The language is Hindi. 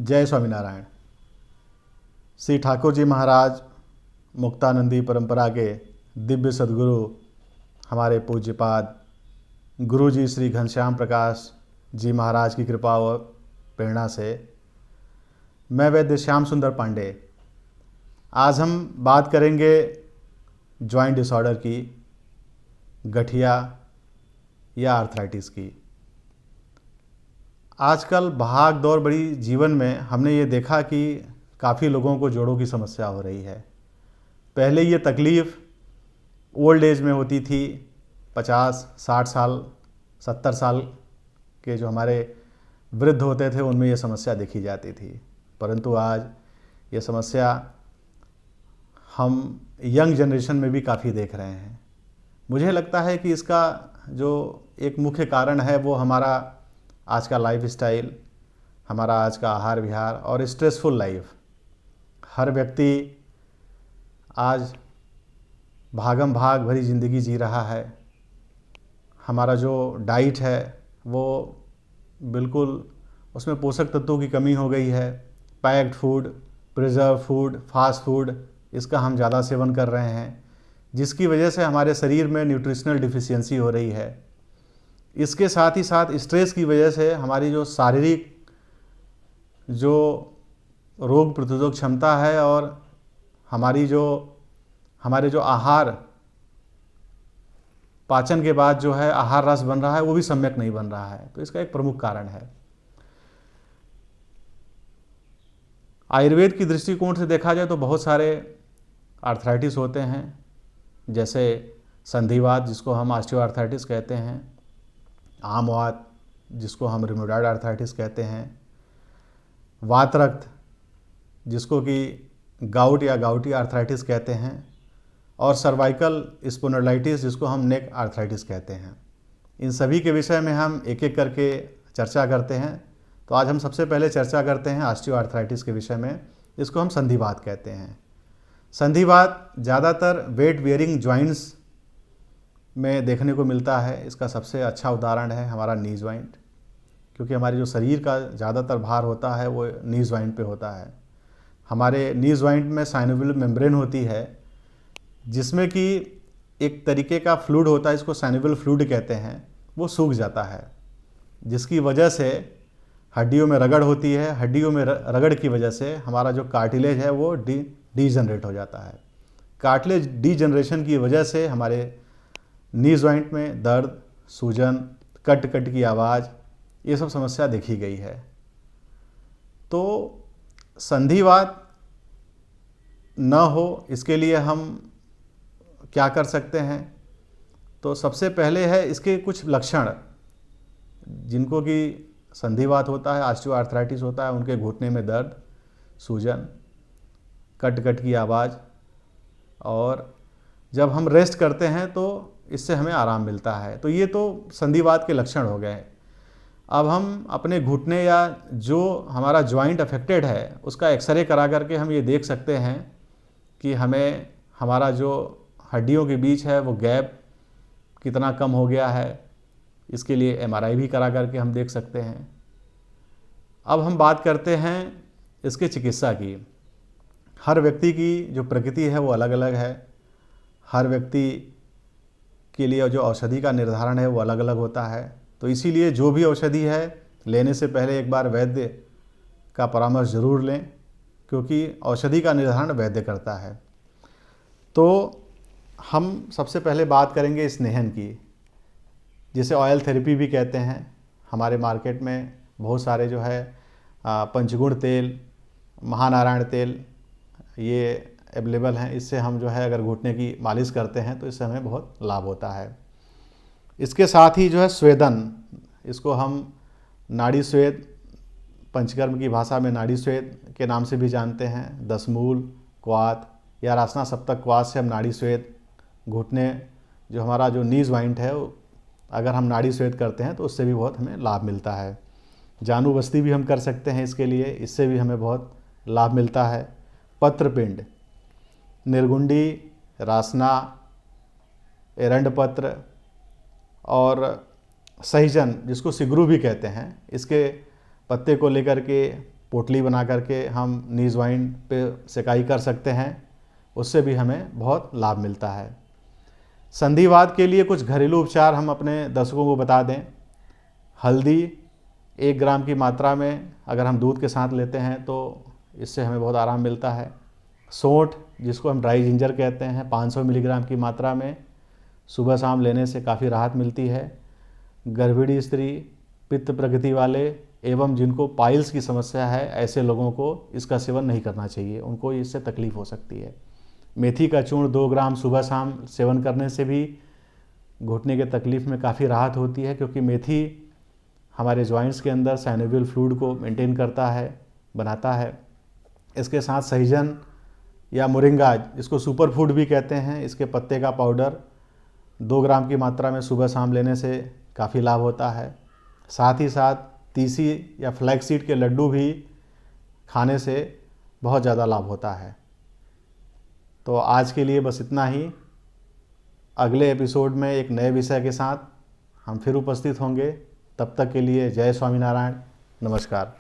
जय स्वामीनारायण। श्री ठाकुर जी महाराज मुक्तानंदी परंपरा के दिव्य सद्गुरु हमारे पूज्यपाद गुरु जी श्री घनश्याम प्रकाश जी महाराज की कृपा और प्रेरणा से मैं वैद्य श्याम सुंदर पांडे आज हम बात करेंगे जॉइंट डिसऑर्डर की, गठिया या आर्थराइटिस की। आजकल भाग दौड़ बड़ी जीवन में हमने ये देखा कि काफ़ी लोगों को जोड़ों की समस्या हो रही है। पहले ये तकलीफ़ ओल्ड एज में होती थी, 50, 60 साल, 70 साल के जो हमारे वृद्ध होते थे उनमें ये समस्या देखी जाती थी, परंतु आज ये समस्या हम यंग जनरेशन में भी काफ़ी देख रहे हैं। मुझे लगता है कि इसका जो एक मुख्य कारण है वो हमारा आज का लाइफ स्टाइल, हमारा आज का आहार विहार और स्ट्रेसफुल लाइफ। हर व्यक्ति आज भागम भाग भरी ज़िंदगी जी रहा है। हमारा जो डाइट है वो बिल्कुल उसमें पोषक तत्वों की कमी हो गई है। Packed food, preserve food, fast food, इसका हम ज़्यादा सेवन कर रहे हैं, जिसकी वजह से हमारे शरीर में न्यूट्रिशनल डिफिशियंसी हो रही है। इसके साथ ही साथ स्ट्रेस की वजह से हमारी जो शारीरिक जो रोग प्रतिरोधक क्षमता है और हमारे जो आहार पाचन के बाद जो है आहार रस बन रहा है वो भी सम्यक नहीं बन रहा है, तो इसका एक प्रमुख कारण है। आयुर्वेद की दृष्टिकोण से देखा जाए तो बहुत सारे आर्थराइटिस होते हैं, जैसे संधिवात जिसको हम ऑस्टियोआर्थराइटिस कहते हैं, आमवात जिसको हम रिमेटॉइड आर्थराइटिस कहते हैं, वात रक्त जिसको कि गाउट या गाउटी आर्थराइटिस कहते हैं, और सर्वाइकल स्पोंडिलाइटिस जिसको हम नेक आर्थराइटिस कहते हैं। इन सभी के विषय में हम एक एक करके चर्चा करते हैं। तो आज हम सबसे पहले चर्चा करते हैं ऑस्टियोआर्थराइटिस के विषय में, इसको हम संधिवात कहते हैं। संधिवात ज़्यादातर वेट बियरिंग जॉइंट्स में देखने को मिलता है। इसका सबसे अच्छा उदाहरण है हमारा नी जॉइंट, क्योंकि हमारे जो शरीर का ज़्यादातर भार होता है वो नी जॉइंट पे होता है। हमारे नी जॉइंट में साइनोवियल मेम्ब्रेन होती है, जिसमें कि एक तरीके का फ्लूइड होता है, इसको साइनोवियल फ्लूइड कहते हैं, वो सूख जाता है, जिसकी वजह से हड्डियों में रगड़ होती है। हड्डियों में रगड़ की वजह से हमारा जो कार्टिलेज है वो डीजनरेट हो जाता है। कार्टिलेज डीजनरेशन की वजह से हमारे नी जॉइंट में दर्द, सूजन, कट कट की आवाज़, ये सब समस्या देखी गई है। तो संधिवात न हो इसके लिए हम क्या कर सकते हैं? तो सबसे पहले है इसके कुछ लक्षण। जिनको कि संधिवात होता है, ऑस्टियोआर्थराइटिस होता है, उनके घुटने में दर्द, सूजन, कट कट की आवाज़, और जब हम रेस्ट करते हैं तो इससे हमें आराम मिलता है। तो ये तो संधिवात के लक्षण हो गए। अब हम अपने घुटने या जो हमारा जॉइंट अफेक्टेड है उसका एक्सरे करा करके हम ये देख सकते हैं कि हमें हमारा जो हड्डियों के बीच है वो गैप कितना कम हो गया है। इसके लिए एमआरआई भी करा करके हम देख सकते हैं। अब हम बात करते हैं इसके चिकित्सा की। हर व्यक्ति की जो प्रकृति है वो अलग अलग है। हर व्यक्ति के लिए जो औषधि का निर्धारण है वो अलग अलग होता है। तो इसीलिए जो भी औषधि है लेने से पहले एक बार वैद्य का परामर्श ज़रूर लें, क्योंकि औषधि का निर्धारण वैद्य करता है। तो हम सबसे पहले बात करेंगे स्नेहन की, जिसे ऑयल थेरेपी भी कहते हैं। हमारे मार्केट में बहुत सारे जो है पंचगुण तेल, महानारायण तेल, ये अवेलेबल हैं। इससे हम जो है अगर घुटने की मालिश करते हैं तो इससे हमें बहुत लाभ होता है। इसके साथ ही जो है स्वेदन, इसको हम नाड़ी स्वेद, पंचकर्म की भाषा में नाड़ी स्वेद के नाम से भी जानते हैं। दशमूल, क्वाथ या रासना सप्तक क्वाथ से हम नाड़ी स्वेद, घुटने जो हमारा जो नी जॉइंट है अगर हम नाड़ी स्वेद करते हैं तो उससे भी बहुत हमें लाभ मिलता है। जानू बस्ती भी हम कर सकते हैं इसके लिए, इससे भी हमें बहुत लाभ मिलता है। पत्रपिंड, निर्गुंडी, रासना, एरंड पत्र और सहीजन जिसको सिगरू भी कहते हैं, इसके पत्ते को लेकर के पोटली बना करके हम नी जॉइंट पे सेकाई कर सकते हैं, उससे भी हमें बहुत लाभ मिलता है। संधिवात के लिए कुछ घरेलू उपचार हम अपने दर्शकों को बता दें। हल्दी 1 ग्राम की मात्रा में अगर हम दूध के साथ लेते हैं तो इससे हमें बहुत आराम मिलता है। सौंठ, जिसको हम ड्राई जिंजर कहते हैं, 500 मिलीग्राम की मात्रा में सुबह शाम लेने से काफ़ी राहत मिलती है। गर्भिणी स्त्री, पित्त प्रकृति वाले एवं जिनको पाइल्स की समस्या है, ऐसे लोगों को इसका सेवन नहीं करना चाहिए, उनको इससे तकलीफ हो सकती है। मेथी का चूर्ण 2 ग्राम सुबह शाम सेवन करने से भी घुटने के तकलीफ में काफ़ी राहत होती है, क्योंकि मेथी हमारे जॉइंट्स के अंदर साइनोवियल फ्लूइड को मेंटेन करता है, बनाता है। इसके साथ सहजन या मोरिंगा, इसको सुपर फूड भी कहते हैं, इसके पत्ते का पाउडर 2 ग्राम की मात्रा में सुबह शाम लेने से काफ़ी लाभ होता है। साथ ही साथ तीसी या फ्लैक्स सीड के लड्डू भी खाने से बहुत ज़्यादा लाभ होता है। तो आज के लिए बस इतना ही। अगले एपिसोड में एक नए विषय के साथ हम फिर उपस्थित होंगे। तब तक के लिए जय स्वामीनारायण, नमस्कार।